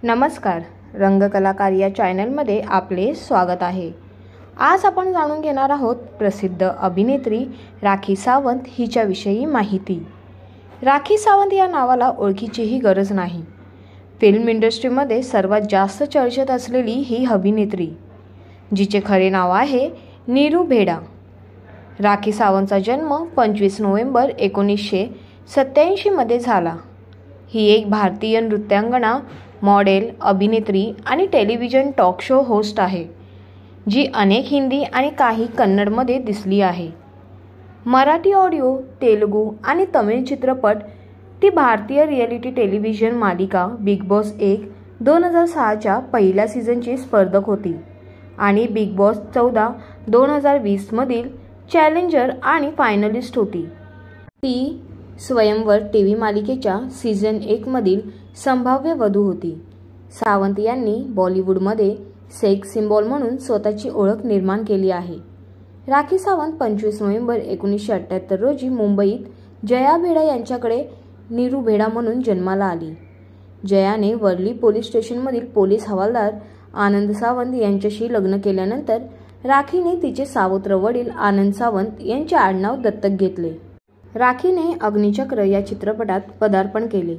नमस्कार, रंगकलाकार या चॅनलमध्ये आपले स्वागत आहे। आज आपण जाणून घेणार आहोत प्रसिद्ध अभिनेत्री राखी सावंत हिच्याविषयी माहिती। राखी सावंत या नावाला ओळखीचीही गरज नाही। फिल्म इंडस्ट्रीमध्ये सर्वात जास्त चर्चेत असलेली ही अभिनेत्री, जिचे खरे नाव आहे नीरू भेडा। राखी सावंतचा जन्म 25 नोव्हेंबर 1987 मध्ये झाला। ही एक भारतीय नृत्यांगना, मॉडेल, अभिनेत्री आणि टेलिव्हिजन टॉक शो होस्ट आहे, जी अनेक हिंदी आणि काही कन्नडमध्ये दिसली आहे। मराठी ऑडिओ, तेलुगू आणि तमिळ चित्रपट ती भारतीय रियालिटी टेलिव्हिजन मालिका बिग बॉस 1 2006च्या पहिल्या सीझनची स्पर्धक होती आणि बिग बॉस 14 2020 मधील चॅलेंजर आणि फायनलिस्ट होती। ती स्वयंवर टीव्ही मालिकेच्या सीझन 1 मधील संभाव्य वधू होती। सावंत यांनी बॉलिवूडमध्ये सेक्स सिम्बॉल म्हणून स्वतःची ओळख निर्माण केली आहे। राखी सावंत 25 नोव्हेंबर 1978 रोजी मुंबईत जया भेडा यांच्याकडे नीरू भेडा म्हणून जन्माला आली। जयाने वर्ली पोलीस स्टेशनमधील पोलीस हवालदार आनंद सावंत यांच्याशी लग्न केल्यानंतर राखीने तिचे सावत्र वडील आनंद सावंत यांचे आडनाव दत्तक घेतले। राखीने अग्निचक्र या चित्रपटात पदार्पण केले।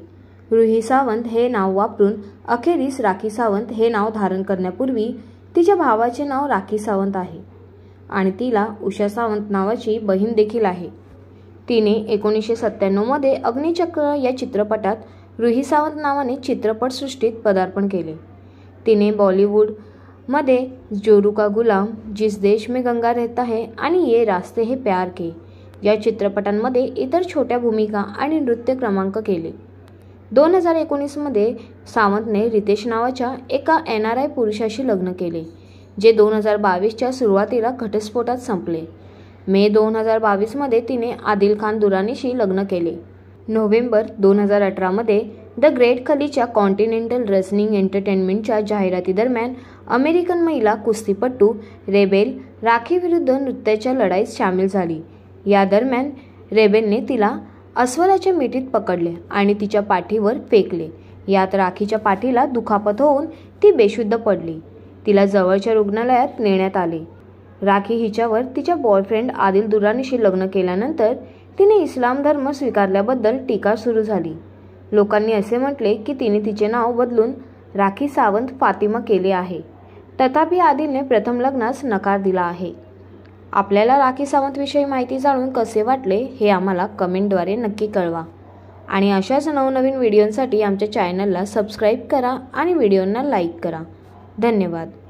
रुही सावंत हे नाव वापरून अखेरीस राखी सावंत हे नाव धारण करण्यापूर्वी तिच्या भावाचे नाव राखी सावंत आहे आणि तिला उषा सावंत नावाची बहीण देखील आहे। तिने 1997 मध्ये अग्निचक्र या चित्रपटात रुही सावंत नावाने चित्रपटसृष्टीत पदार्पण केले। तिने बॉलिवूडमध्ये जोरू का गुलाम, जिस देश में गंगा रहता है आणि ये रास्ते है प्यार के या चित्रपटांमध्ये इतर छोट्या भूमिका आणि नृत्य क्रमांक केले। 2019 मध्ये सावंतने रितेश नावाच्या एका NRI पुरुषाशी लग्न केले, जे 2022च्या सुरुवातीला घटस्फोटात संपले। मे 2022 मध्ये तिने आदिल खान दुरानीशी लग्न केले। नोव्हेंबर 2018 मध्ये द ग्रेट खलीच्या कॉन्टिनेंटल रेसलिंग एंटरटेनमेंटच्या जाहिरातीदरम्यान अमेरिकन महिला कुस्तीपटू रेबेल राखी विरुद्ध नृत्याच्या लढाईत सामील झाली। या दरम्यान रेबेलने तिला अस्वलाच्या मिठीत पकडले आणि तिच्या पाठीवर फेकले। यात राखीच्या पाठीला दुखापत होऊन ती बेशुद्ध पडली। तिला जवळच्या रुग्णालयात नेण्यात आले। राखी हिच्यावर तिच्या बॉयफ्रेंड आदिल दुरानीशी लग्न केल्यानंतर तिने इस्लाम धर्म स्वीकारल्याबद्दल टीका सुरू झाली। लोकांनी असे म्हटले की तिने तिचे नाव बदलून राखी सावंत फातिमा केले आहे। तथापि आदिलने प्रथम लग्नास नकार दिला आहे। आपल्याला राखी सावंतविषयी माहिती जाणून कसे वाटले हे आम्हाला कमेंटद्वारे नक्की कळवा आणि अशाच नवनवीन व्हिडिओंसाठी आमच्या चॅनलला सबस्क्राईब करा आणि व्हिडिओंना लाईक करा। धन्यवाद।